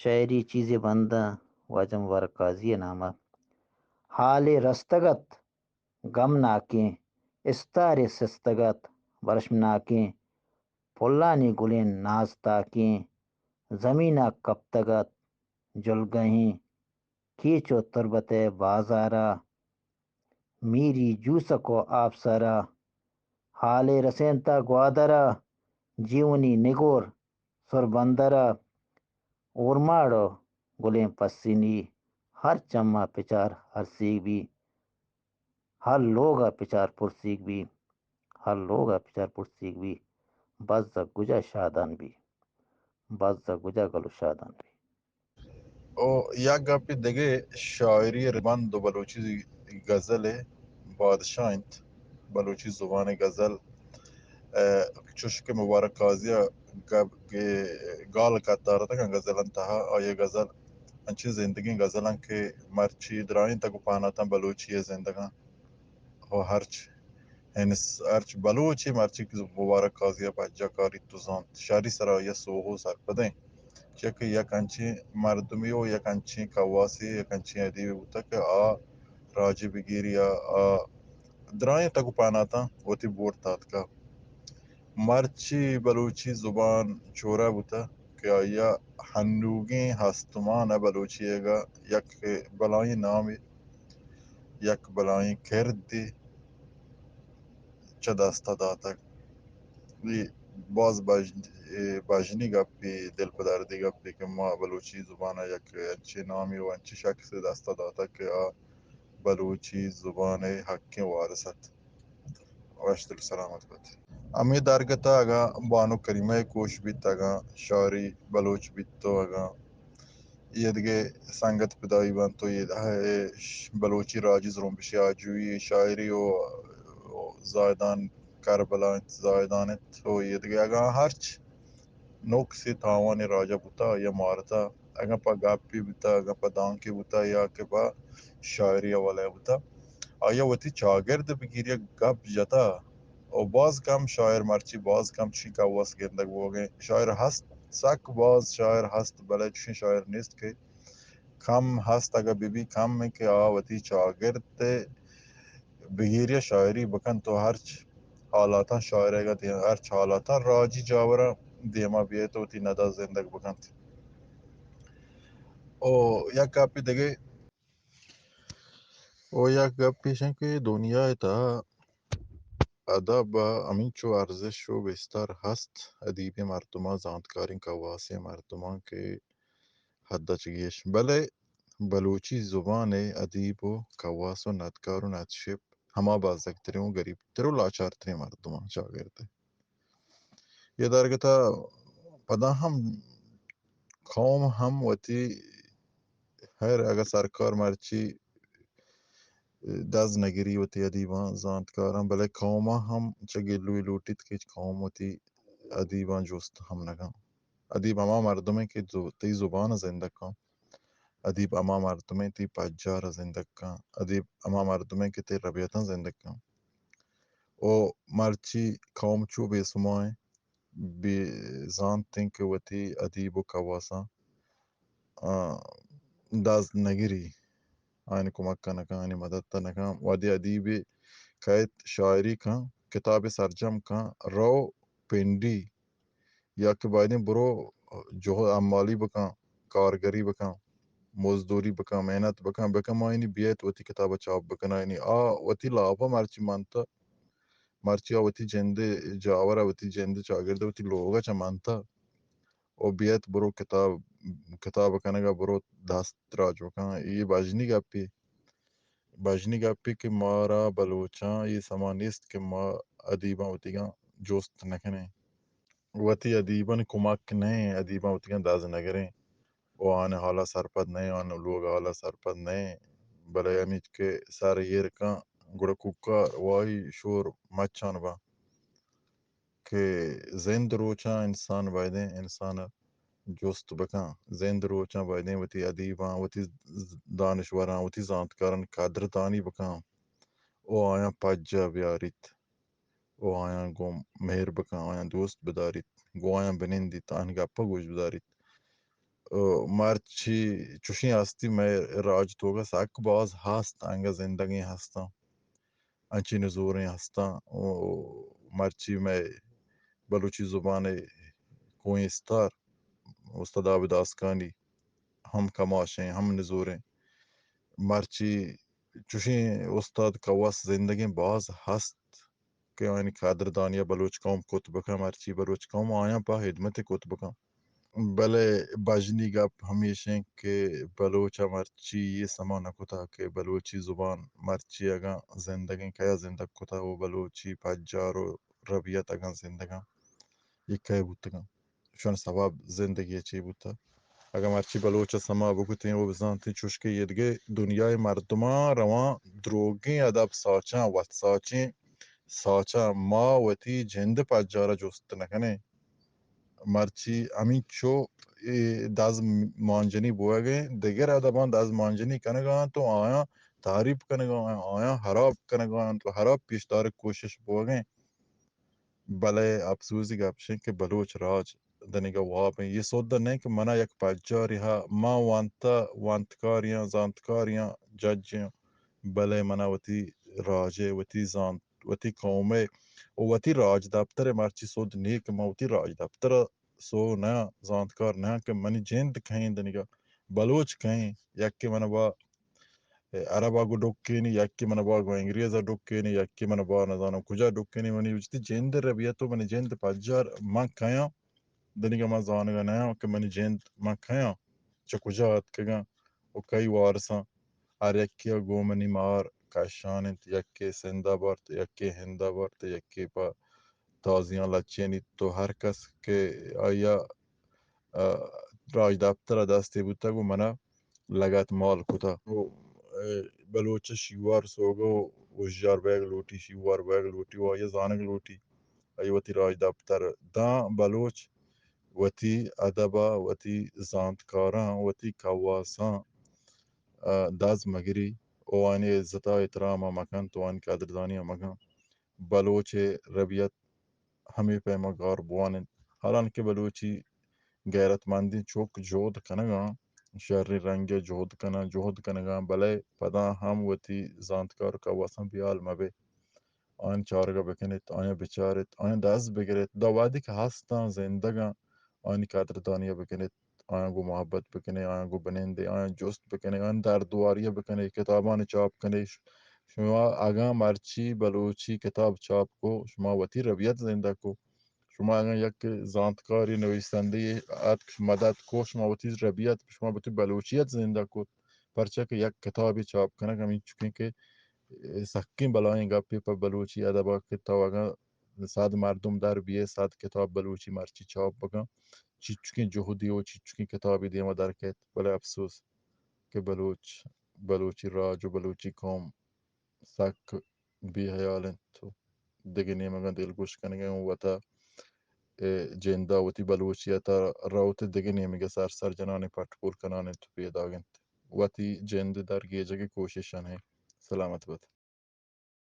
شاعری چیز بندہ واجم ور قاضی نامہ حال رستگت غم ناکیں استار سستگت برشم ناکیں پھلانی گلیں ناز تاکیں زمینہ کب تگت جلگہیں کھیچو تربت بازارا میری جوسکو آپ سرا حال رسینتا گوادرا جیونی نگور سر بندرا اورماڑو گلیں پسینی ہر چما پچار ہر سیگ بھی ہر لوگا پچار پرسیگ بھی ہر لوگا پچار پرسیگ بھی بس گجا شادان بھی بس گجا گلو شادان بھی او یا گپی دگے شاعری ربند و بلوچی غزل بادشاہ انت بلوچی زبان غزل چشک مبارک قاضیہ گب کے گال کا تارا تھا غزل انتہا اور یہ غزل انچی زندگی غزلان کے مرچی درائیں تک پانا تھا بلوچی زندگاں اور ہرچ انس ارچ بلوچی مرچی کی مبارک قاضیہ پاجا کاری تزان شاری سرا یا سوہو سر پدیں چک یک انچی مردمیو یک انچی کواسی یک انچی ادیبی بوتا کہ آ راجی بگیری آ درائیں تک پانا تھا وتی بورڈ تات کا مرچی بلوچی زبان چورا بوتا کہ آیا ہنوگیں ہستمان بلوچی گا یک بلائیں نام یک بلائیں کرد چداستا داتا باز باجنی گپی دل پدردی گپی کہ ما بلوچی زبان یک اچھی نامی و اچھی شخص دستا داتا کہ آ بلوچی زبان حق وارثت واشتر سلامت بات امی دارگتا اگا بانو کریمہ کوش بیت اگا شاعری بلوچ بیت تو اگا یہ دیگه سنگت پدایی بان تو یہ بلوچی راجز روم بشی آجوی شاعری و زائدان کربلا زائدان تو یہ دیگه اگا ہرچ نوک سی تاوان راجا بوتا یا مارتا اگا پا گاپی بوتا اگا پا دانکی بوتا یا کہ پا شاعری والا بوتا آیا وتی چاگرد بگیری گپ جتا اور باز کم شاعر مرچی باز کم چی کا واس گندگ وہ گئے شاعر ہست سک باز شاعر ہست بلے چی شاعر نیست کہ کم ہست اگا بی بی کم میں کہ آوتی چاگرد بگیری شاعری بکن تو ہرچ حالاتا شاعر گا ہرچ حالاتا راجی جاورا دیما بیئے تو تی ندا زندگ بکن او یا کاپی دگے او یا گپی شنکه دنیا تا ادب امینچو ارزش و بستر هست ادیب مردما زانتکارین کواسی مردمان که حد چگیش بله بلوچی زبان ادیب و کواس و ندکار و ندشپ ہما بازدگترین و غریب تر و لاچارترین مردمان شاگرده یہ درگتا پدا ہم قوم ہم وتی ہر اگر سرکار مرچی دز نگری وتی ادیباں زانتکاراں بلے قوما ہم چگی لوی لوٹیت کچ قوم وتی ادیباں جوست ہم نگاں ادیب اما مردمیں کہ تی زبان زندہ کاں ادیب اما مردمیں تی پجار زندگ کاں ادیب اما مردمیں کہ تی ربیتاں زندگ کاں او مرچی قوم چو بے سمائیں بے زانتیں کہ وتی ادیب و کواساں داز نگری آئین کمکہ نکاں آئین مدد تا نکاں ودی ادیب کہت شاعری کاں کتاب سرجم کاں رو پنڈی یا کہ بائدیں برو جو عمالی بکاں کارگری بکاں مزدوری بکاں محنت بکاں بکاں آئینی بیت وتی کتاب چاپ بکن آئینی وتی لاپا مرچی مانتا مرچی وتی جند جاورا وتی جند چاگرد وتی لوگا چا مانتا او بیت برو کتاب کنگا برو دست راج بکاں یہ باجنی گپی کہ مارا بلوچاں یہ سما نیست کہ ما ادیباں وتی گاں جوست نکنے وتی ادیباں کمک نہیں ادیباں وتی گاں داز نگریں او آنے حالا سرپد نہیں آنے لوگ حالا سرپد نہیں بلے امیچ کے سار یہ رکاں گڑا ککا وائی شور مچان با کہ زند روچاں انسان بائدیں انسان جوست بکاں زند روچاں بائدیں وتی ادیباں وتی دانشوراں وتی زانتکارن قدردانی بکاں او آیاں پجا بیاریت او آیاں گو مہر بکاں آیاں دوست بداریت گو آیاں بنندی تان گپا گوش بداریت مرچی چوشی هستی میں راج توگا ساک باز هست انگا زندگی هستم انچی نزوریں هستم مرچی میں بلوچی زبان کوئی استار استاد عابد آسکانی ہم کماشیں ہم نزوریں مرچی چوشی استاد کواس زندگی باز هست کہ آئین قدردانیہ بلوچ قوم کتبکا مرچی بلوچ قوم آیا پا خدمت کتبکا بلے بجنی گپ ہمیشہ کہ بلوچا مرچی یہ سما نکتا کہ بلوچی زبان مرچی اگا زندگی کیا زندگ کتا وہ بلوچی پجار و ربیت اگا زندگا یہ کہہ بوتگا شون ثواب زندگی چی بوتا اگر مرچی بلوچا سما بکتیں وہ بزانتی چوشکے یدگے دنیای مردمان روان دروگیں ادب ساچاں وقت ساچیں ساچا ما وتی جند پجارا جست نکنے مرچی امین چو داز مانجنی بوئے دیگر ادبان داز مانجنی کنگان تو آیا تعریف کنگان آیا حراب کنگان تو حراب پیشدار کوشش بوئے بلے افسوسی گپشیں کہ بلوچ راج دنگا واب ہیں یہ سودا نہیں کہ منا یک پجاری ہا ما وانتا وانتکاریاں زانتکاریاں ججیں بلے منا وتی راجے وتی زانت وتی قومے وتی راج دفتر مرچی سود نیک موتی راج دفتر سو نیا زانتکار نیا کہ منی جند کہیں دنگا بلوچ کہیں یک کہ من با عربا گو ڈکینی یک کہ من با گو انگریزا ڈکینی یک کہ من با نزانم کجا ڈکینی منی وجتی جند ربیتو منی جند پجار من کھیاں دنگا من زانگا نیا کہ منی جند من کھیاں چا کجا ات کگا و کئی وارساں ہر یکی گو منی مار کشانت یکی سندہ بارت یکی ہندہ بارت یکی پا تازیاں لچینی تو ہر کس کے آیا راج دفتر دستی بوتا گو منا لگت مال کتا بلوچ شیوار سوگو وشجار بیگ لوٹی شیوار بیگ لوٹی و آیا زانگ لوٹی آیا وتی راج دفتر داں بلوچ وتی ادبا وتی زانتکاراں وتی کواساں داز مگری او آنی عزتا احترام مکان تو آن قدردانی مکان بلوچ ربیت ہمیں پیما گار بوانن حالانکہ بلوچی غیرت مندی چوک جود کنگا شر رنگ جود کنا جہد کنگا بلے پدا ہم وتی زانتکار کا واسم بیال مبے آن چارگا بکنیت آیا بچارت آیا داز بگرت دا وادی کہ ہستاں زندگاں آنی قدردانیہ بکنیت آیا گو محبت بکنے آیا گو بنندے آیا جست بکنے آیا دردواریہ بکنے کتابان چاپ کنے شما اگاں مرچی بلوچی کتاب چاپ کو شما وتی ربیت زندہ کو شما اگاں یک زانتکاری نویسندی ات مدد کو شما وتی ربیت شما وتی بلوچیت زندہ کو پرچہ کہ یک کتابی چاپ کنک ہمیں چکیں کہ سکیں بلائیں گپی پر بلوچی ادبا کتاب اگاں ساد مردم در بیے ساد کتاب بلوچی مرچی چاپ بگاں چچکیں جہدی و چچکیں کتابی دیما در کہت بلے افسوس کہ بلوچی راج و بلوچی قوم سک بھی حیالن تو دگنی مگا دل گوش کنگے وطا جندہ وتی بلوچیتا روت دگنی مگا سر سر جنانے پٹ پور کنانے تو پیداگن وتی جند در گیجگی کوششن ہے سلامت بات